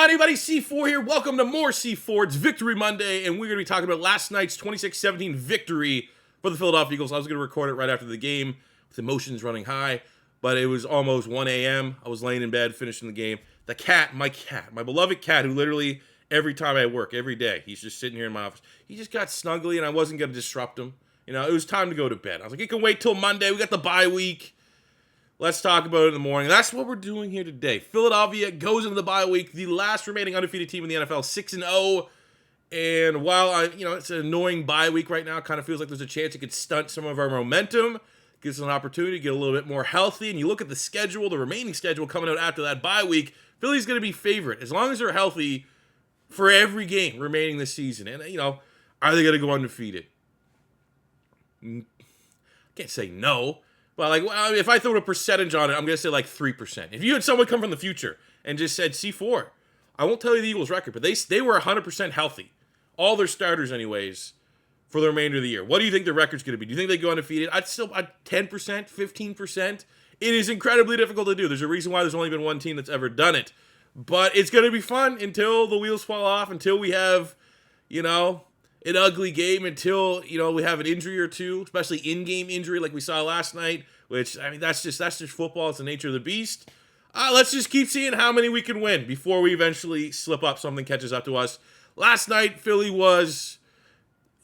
on, everybody? C4 here. Welcome to more C4. It's Victory Monday, and we're going to be talking about last night's 26-17 victory for the Philadelphia Eagles. I was going to record it right after the game with emotions running high, but it was almost 1 a.m. I was laying in bed, finishing the game. The cat, my beloved cat, who literally every time I work, every day, he's just sitting here in my office. He just got snuggly, and I wasn't going to disrupt him. You know, it was time to go to bed. I was like, it can wait till Monday. We got the bye week. Let's talk about it in the morning. That's what we're doing here today. Philadelphia goes into the bye week, the last remaining undefeated team in the NFL, 6-0. And while it's an annoying bye week right now, kind of feels like there's a chance it could stunt some of our momentum, gives us an opportunity to get a little bit more healthy. And you look at the schedule, the remaining schedule coming out after that bye week, Philly's going to be favorite as long as they're healthy for every game remaining this season. And are they going to go undefeated? I can't say no. Well, if I throw a percentage on it, I'm going to say 3%. If you had someone come from the future and just said C4, I won't tell you the Eagles record, but they were 100% healthy. All their starters anyways for the remainder of the year. What do you think their record's going to be? Do you think they go undefeated? I'd 10%, 15%. It is incredibly difficult to do. There's a reason why there's only been one team that's ever done it. But it's going to be fun until the wheels fall off, until we have, an ugly game, until we have an injury or two, especially in-game injury like we saw last night, which that's just football. It's the nature of the beast. Let's just keep seeing how many we can win before we eventually slip up, something catches up to us. Last night Philly was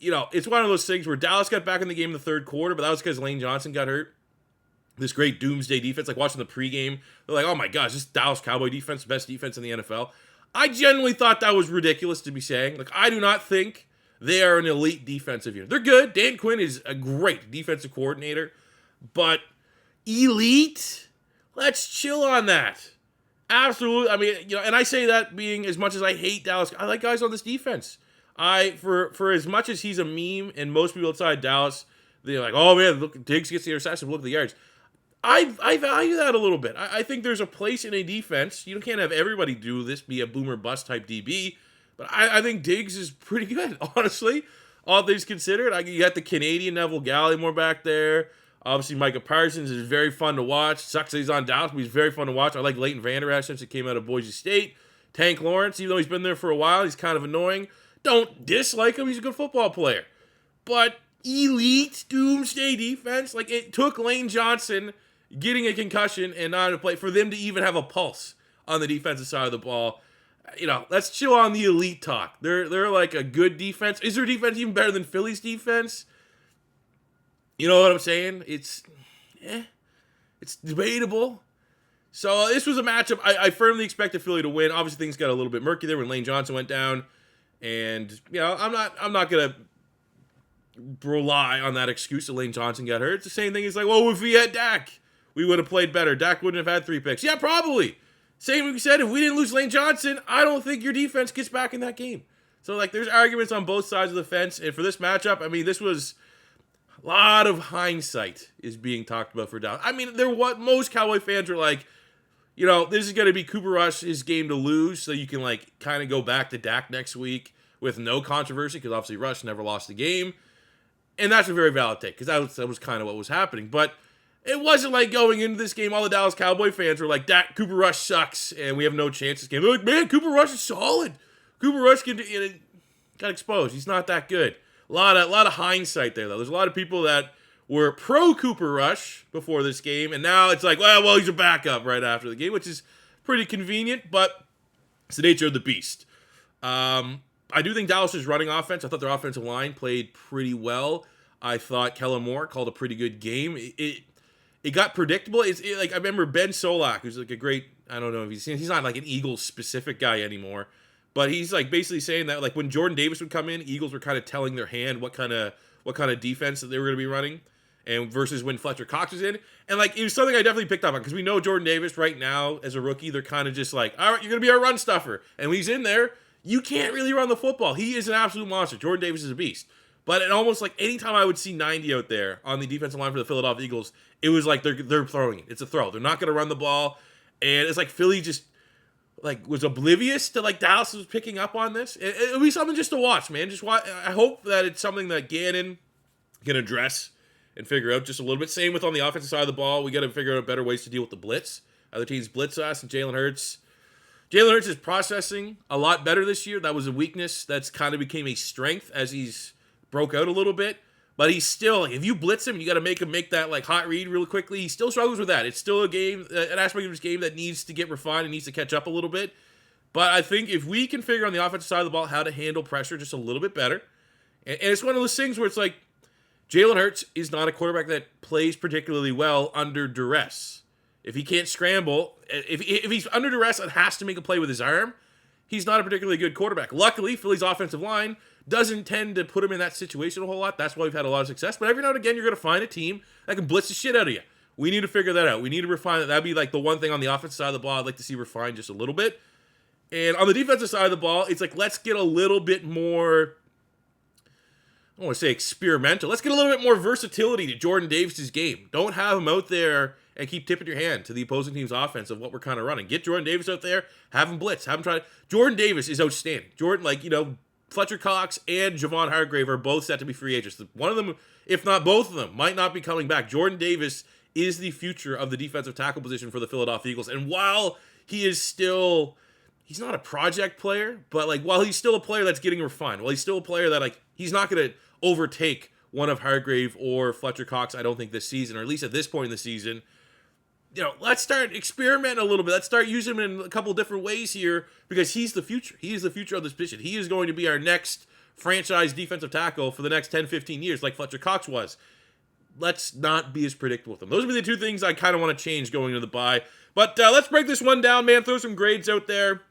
it's one of those things where Dallas got back in the game in the third quarter, but that was because Lane Johnson got hurt. This great doomsday defense, like watching the pregame, they're like, oh my gosh, this Dallas Cowboy defense, best defense in the NFL. I genuinely thought that was ridiculous to be saying. I do not think they are an elite defensive unit. They're good. Dan Quinn is a great defensive coordinator, but elite? Let's chill on that. Absolutely. And I say that being as much as I hate Dallas, I like guys on this defense. For as much as he's a meme, and most people outside Dallas, they're like, oh man, look, Diggs gets the interception, look at the yards. I value that a little bit. I think there's a place in a defense. You can't have everybody do this, be a boomer bust type DB. But I think Diggs is pretty good, honestly. All things considered. You got the Canadian Neville Gallimore back there. Obviously, Micah Parsons is very fun to watch. Sucks that he's on Dallas, but he's very fun to watch. I like Leighton Vander Esch since he came out of Boise State. Tank Lawrence, even though he's been there for a while, he's kind of annoying. Don't dislike him. He's a good football player. But elite doomsday defense, it took Lane Johnson getting a concussion and not to play for them to even have a pulse on the defensive side of the ball. Let's chill on the elite talk. They're like a good defense. Is their defense even better than Philly's defense? You know what I'm saying? It's debatable. So this was a matchup I firmly expected Philly to win. Obviously things got a little bit murky there when Lane Johnson went down, and I'm not gonna rely on that excuse that Lane Johnson got hurt. It's the same thing as if we had Dak, we would have played better. Dak wouldn't have had 3 picks. Yeah, probably. Same we said, if we didn't lose Lane Johnson, I don't think your defense gets back in that game. So, there's arguments on both sides of the fence. And for this matchup, this was a lot of hindsight is being talked about for Dallas. Most Cowboy fans are like, this is going to be Cooper Rush's game to lose, so you can, kind of go back to Dak next week with no controversy, because obviously Rush never lost the game. And that's a very valid take, because that was kind of what was happening. But it wasn't like going into this game, all the Dallas Cowboy fans were like, Cooper Rush sucks, and we have no chance this game. They're like, man, Cooper Rush is solid. Cooper Rush got exposed. He's not that good. A lot of hindsight there, though. There's a lot of people that were pro Cooper Rush before this game, and now it's like, well, he's a backup right after the game, which is pretty convenient, but it's the nature of the beast. I do think Dallas's running offense, I thought their offensive line played pretty well. I thought Kellen Moore called a pretty good game. It got predictable. I remember Ben Solak, who's a great, I don't know if he's not an Eagles-specific guy anymore, but he's basically saying that when Jordan Davis would come in, Eagles were kind of telling their hand what kind of defense that they were going to be running, and versus when Fletcher Cox was in. And it was something I definitely picked up on, because we know Jordan Davis right now as a rookie, they're kind of just all right, you're going to be our run stuffer. And when he's in there, you can't really run the football. He is an absolute monster. Jordan Davis is a beast. But it almost anytime I would see 90 out there on the defensive line for the Philadelphia Eagles, it was they're throwing it. It's a throw. They're not going to run the ball. And it's Philly just was oblivious to Dallas was picking up on this. It'll be something just to watch, man. Just watch. I hope that it's something that Gannon can address and figure out just a little bit. Same with on the offensive side of the ball. We got to figure out better ways to deal with the blitz. Other teams blitz us, and Jalen Hurts Jalen Hurts is processing a lot better this year. That was a weakness that's kind of became a strength as he's broke out a little bit. But he's still, if you blitz him, you got to make him make that like hot read real quickly. He still struggles with that. It's still a game, an aspect of his game that needs to get refined and needs to catch up a little bit. But I think if we can figure on the offensive side of the ball how to handle pressure just a little bit better, and it's one of those things where it's like Jalen Hurts is not a quarterback that plays particularly well under duress. If he can't scramble, if he's under duress and has to make a play with his arm, he's not a particularly good quarterback. Luckily, Philly's offensive line doesn't tend to put him in that situation a whole lot. That's why we've had a lot of success. But every now and again, you're going to find a team that can blitz the shit out of you. We need to figure that out. We need to refine that. That'd be like the one thing on the offensive side of the ball I'd like to see refined just a little bit. And on the defensive side of the ball, it's like, let's get a little bit more, I don't want to say experimental. Let's get a little bit more versatility to Jordan Davis' game. Don't have him out there and keep tipping your hand to the opposing team's offense of what we're kind of running. Get Jordan Davis out there, have him blitz, have him try. Jordan Davis is outstanding. Jordan, Fletcher Cox and Javon Hargrave are both set to be free agents. One of them, if not both of them, might not be coming back. Jordan Davis is the future of the defensive tackle position for the Philadelphia Eagles. And while he is still, he's not a project player, but while he's still a player that's getting refined, while he's still a player that he's not going to overtake one of Hargrave or Fletcher Cox, I don't think, this season, or at least at this point in the season. Let's start experimenting a little bit. Let's start using him in a couple different ways here because he's the future. He is the future of this position. He is going to be our next franchise defensive tackle for the next 10, 15 years like Fletcher Cox was. Let's not be as predictable with them. Those would be the two things I kind of want to change going into the bye. But let's break this one down, man. Throw some grades out there.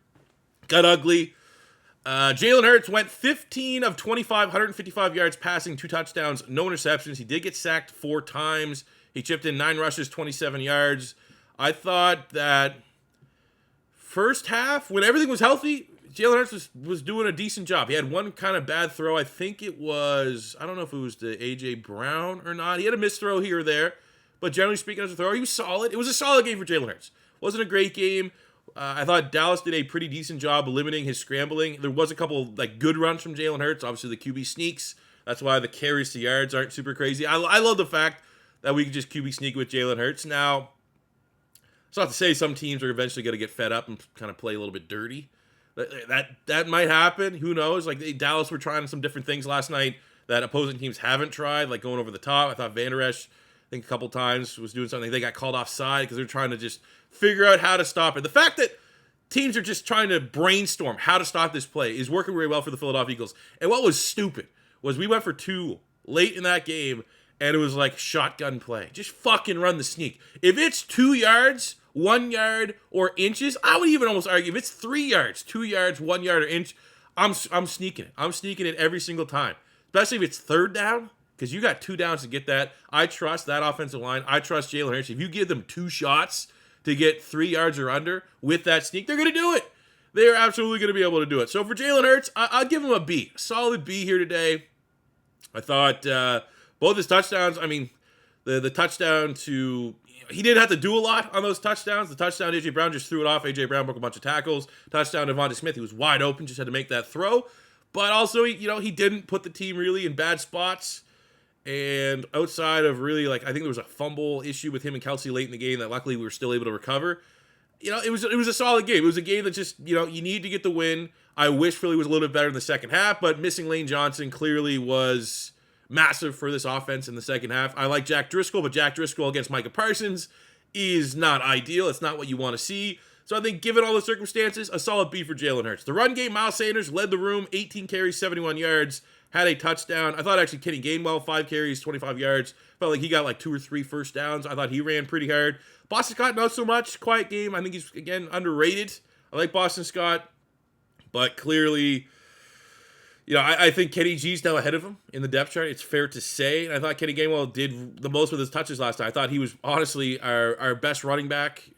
Got ugly. Jalen Hurts went 15 of 25, 155 yards passing, 2 touchdowns, no interceptions. He did get sacked 4 times. He chipped in 9 rushes, 27 yards. I thought that first half, when everything was healthy, Jalen Hurts was doing a decent job. He had one kind of bad throw. I think it was, I don't know if it was to A.J. Brown or not. He had a missed throw here or there. But generally speaking, as a thrower, he was solid. It was a solid game for Jalen Hurts. Wasn't a great game. I thought Dallas did a pretty decent job limiting his scrambling. There was a couple good runs from Jalen Hurts. Obviously, the QB sneaks. That's why the carries to yards aren't super crazy. I love the fact that we can just QB sneak with Jalen Hurts. Now, it's not to say some teams are eventually going to get fed up and kind of play a little bit dirty. That might happen. Who knows? Dallas were trying some different things last night that opposing teams haven't tried, like going over the top. I thought Van Der Esch, I think a couple times, was doing something. They got called offside because they're trying to just figure out how to stop it. The fact that teams are just trying to brainstorm how to stop this play is working very well for the Philadelphia Eagles. And what was stupid was we went for 2 late in that game, and it was like shotgun play. Just fucking run the sneak. If it's 2 yards, 1 yard, or inches, I would even almost argue if it's 3 yards, 2 yards, 1 yard, or inch, I'm sneaking it. I'm sneaking it every single time. Especially if it's 3rd down, because you got 2 downs to get that. I trust that offensive line. I trust Jalen Hurts. If you give them 2 shots to get 3 yards or under with that sneak, they're going to do it. They're absolutely going to be able to do it. So for Jalen Hurts, I'd give him a B. A solid B here today. I thought both his touchdowns, the touchdown to, he didn't have to do a lot on those touchdowns. The touchdown to A.J. Brown just threw it off. A.J. Brown broke a bunch of tackles. Touchdown to Devontae Smith, he was wide open, just had to make that throw. But also, he didn't put the team really in bad spots. And outside of really, I think there was a fumble issue with him and Kelsey late in the game that luckily we were still able to recover. It was a solid game. It was a game that just, you need to get the win. I wish Philly was a little bit better in the second half, but missing Lane Johnson clearly was massive for this offense in the second half. I like Jack Driscoll, but Jack Driscoll against Micah Parsons is not ideal. It's not what you want to see. So I think given all the circumstances, a solid B for Jalen Hurts. The run game, Miles Sanders led the room, 18 carries, 71 yards, had a touchdown. I thought actually Kenny Gainwell, 5 carries, 25 yards. Felt like he got 2 or 3 first downs. I thought he ran pretty hard. Boston Scott, not so much. Quiet game. I think he's, again, underrated. I like Boston Scott, but clearly, I think Kenny G's now ahead of him in the depth chart. It's fair to say. And I thought Kenny Gainwell did the most with his touches last night. I thought he was honestly our best running back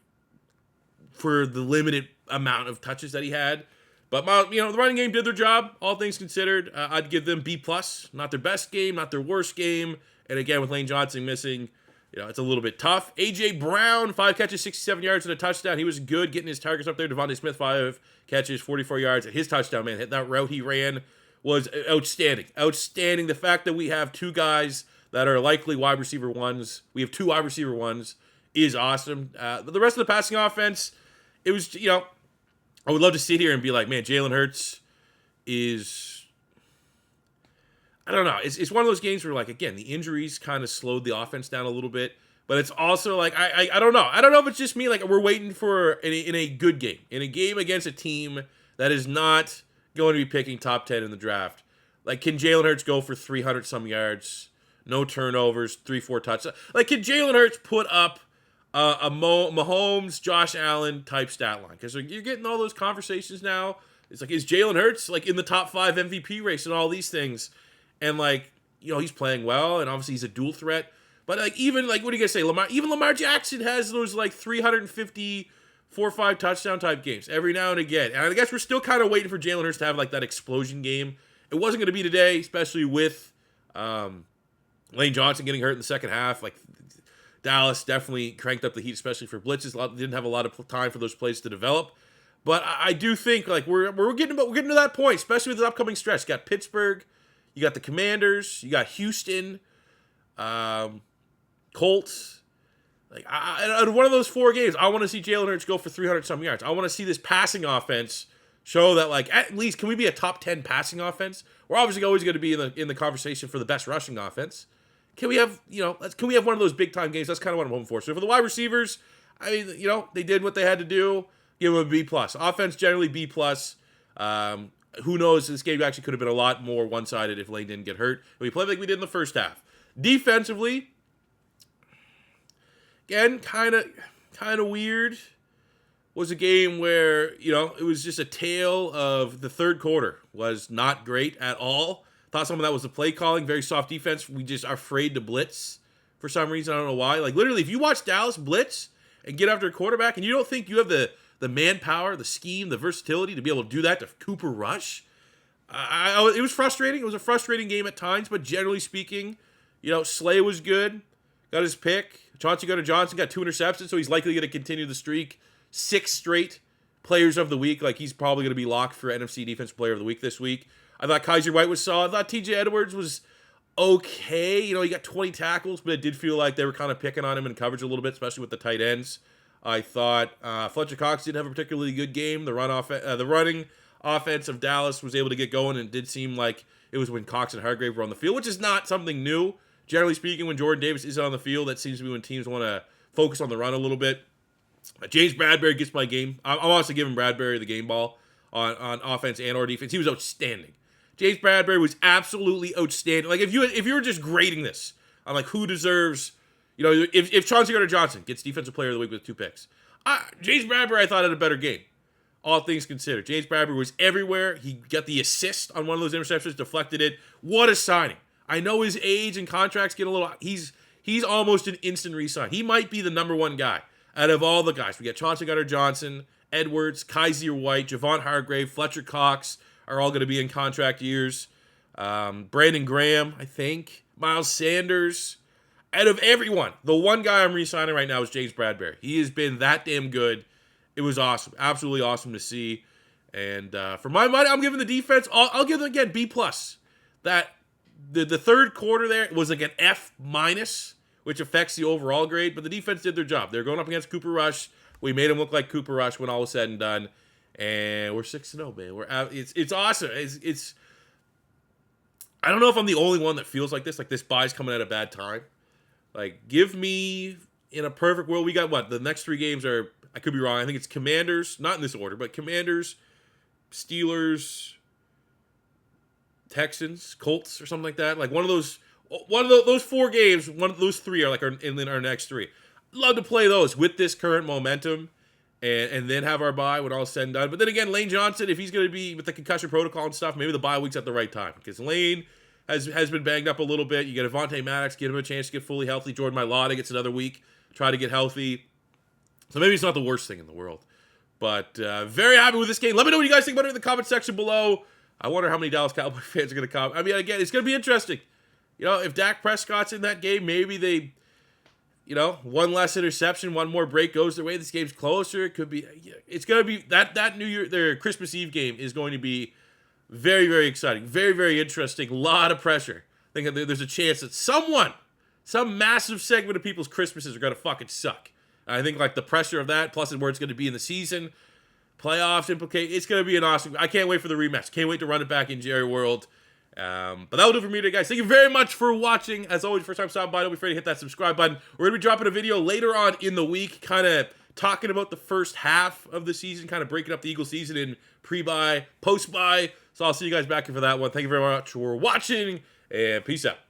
for the limited amount of touches that he had. But, the running game did their job, all things considered. I'd give them B+. Not their best game, not their worst game. And again, with Lane Johnson missing, it's a little bit tough. A.J. Brown, 5 catches, 67 yards and a touchdown. He was good getting his targets up there. Devontae Smith, 5 catches, 44 yards. And his touchdown, man, that route he ran was outstanding. Outstanding. The fact that we have 2 guys that are likely wide receiver ones, we have 2 wide receiver ones, is awesome. But the rest of the passing offense, it was, I would love to sit here and be like, man, Jalen Hurts is, I don't know. It's one of those games where, like, again, the injuries kind of slowed the offense down a little bit. But it's also like, I don't know. I don't know if it's just me. Like, we're waiting for in a good game. In a game against a team that is not going to be picking top 10 in the draft. Like, can Jalen Hurts go for 300 some yards, no turnovers, 3-4 touchdowns? Like, can Jalen Hurts put up a Mahomes, Josh Allen type stat line? Because you're getting all those conversations now. It's like, is Jalen Hurts like in the top 5 MVP race and all these things? And like, he's playing well, and obviously he's a dual threat. But like, even like, what are you gonna say? Lamar Jackson has those like 350 4-5 touchdown type games every now and again. And I guess we're still kind of waiting for Jalen Hurts to have like that explosion game. It wasn't going to be today, especially with Lane Johnson getting hurt in the second half. Like, Dallas definitely cranked up the heat, especially for blitzes. Didn't have a lot of time for those plays to develop. But I do think like we're getting to that point, especially with the upcoming stretch. You got Pittsburgh, you got the Commanders, you got Houston, Colts. Like, out of one of those 4 games, I want to see Jalen Hurts go for 300 some yards. I want to see this passing offense show that, like, at least can we be a top 10 passing offense? We're obviously always going to be in the conversation for the best rushing offense. Can we have one of those big time games? That's kind of what I'm hoping for. So for the wide receivers, I mean, they did what they had to do. Give them a B+. Offense generally B+. Who knows? This game actually could have been a lot more one-sided if Lane didn't get hurt. We played like we did in the first half. Defensively, again, kind of weird. Was a game where, it was just a tale of the third quarter was not great at all. Thought some of that was the play calling, very soft defense. We just are afraid to blitz for some reason. I don't know why. Like, literally, if you watch Dallas blitz and get after a quarterback and you don't think you have the manpower, the scheme, the versatility to be able to do that to Cooper Rush, it was frustrating. It was a frustrating game at times, but generally speaking, Slay was good, got his pick. Chauncey Gardner-Johnson got 2 interceptions, so he's likely going to continue the streak. 6 straight players of the week. Like, he's probably going to be locked for NFC Defensive Player of the Week this week. I thought Kaiser White was solid. I thought TJ Edwards was okay. He got 20 tackles, but it did feel like they were kind of picking on him in coverage a little bit, especially with the tight ends. I thought Fletcher Cox didn't have a particularly good game. The running offense of Dallas was able to get going, and it did seem like it was when Cox and Hargrave were on the field, which is not something new. Generally speaking, when Jordan Davis isn't on the field, that seems to be when teams want to focus on the run a little bit. James Bradbury gets my game. I'm honestly giving Bradbury the game ball on offense and or defense. He was outstanding. James Bradbury was absolutely outstanding. Like, if you were just grading this on like who deserves, if Chauncey Gardner-Johnson gets Defensive Player of the Week with 2 picks, James Bradbury I thought had a better game. All things considered, James Bradbury was everywhere. He got the assist on one of those interceptions, deflected it. What a signing! I know his age and contracts get a little. He's almost an instant re-sign. He might be the number 1 guy out of all the guys. We got Chauncey Gardner-Johnson, Edwards, Kaiser White, Javon Hargrave, Fletcher Cox are all going to be in contract years. Brandon Graham, I think. Miles Sanders. Out of everyone, the one guy I'm re-signing right now is James Bradbury. He has been that damn good. It was awesome. Absolutely awesome to see. And for my money, I'm giving the defense, I'll give them, again, B+. That the third quarter there was like an F-, which affects the overall grade, but the defense did their job. They're going up against Cooper Rush. We made him look like Cooper Rush when all was said and done. And we're 6-0, man. We're out. It's awesome. It's I don't know if I'm the only one that feels like this. Like, this bye's coming at a bad time. Like, give me, in a perfect world, we got what? The next 3 games are, I could be wrong. I think it's Commanders, not in this order, but Commanders, Steelers, Texans, Colts, or something like that. Like, one of those 4 games, one of those 3 are like in our next 3. Love to play those with this current momentum. And then have our bye when all's said and done. But then again, Lane Johnson, if he's going to be with the concussion protocol and stuff, maybe the bye week's at the right time. Because Lane has been banged up a little bit. You get Avonte Maddox, give him a chance to get fully healthy. Jordan Mailata gets another week, try to get healthy. So maybe it's not the worst thing in the world. But very happy with this game. Let me know what you guys think about it in the comment section below. I wonder how many Dallas Cowboys fans are going to come. I mean, again, it's going to be interesting. If Dak Prescott's in that game, maybe they... one less interception, one more break goes their way. This game's closer. It could be. It's going to be that New Year, their Christmas Eve game is going to be very, very exciting, very, very interesting. A lot of pressure. I think there's a chance that some massive segment of people's Christmases are going to fucking suck. I think like the pressure of that, plus where it's going to be in the season, playoffs implicate. It's going to be an awesome. I can't wait for the rematch. Can't wait to run it back in Jerry World. But that'll do it for me today, guys. Thank you very much for watching. As always, first time stopping by, don't be afraid to hit that subscribe button. We're going to be dropping a video later on in the week, kind of talking about the first half of the season, kind of breaking up the Eagles season in pre-bye, post-bye. So I'll see you guys back here for that one. Thank you very much for watching, and peace out.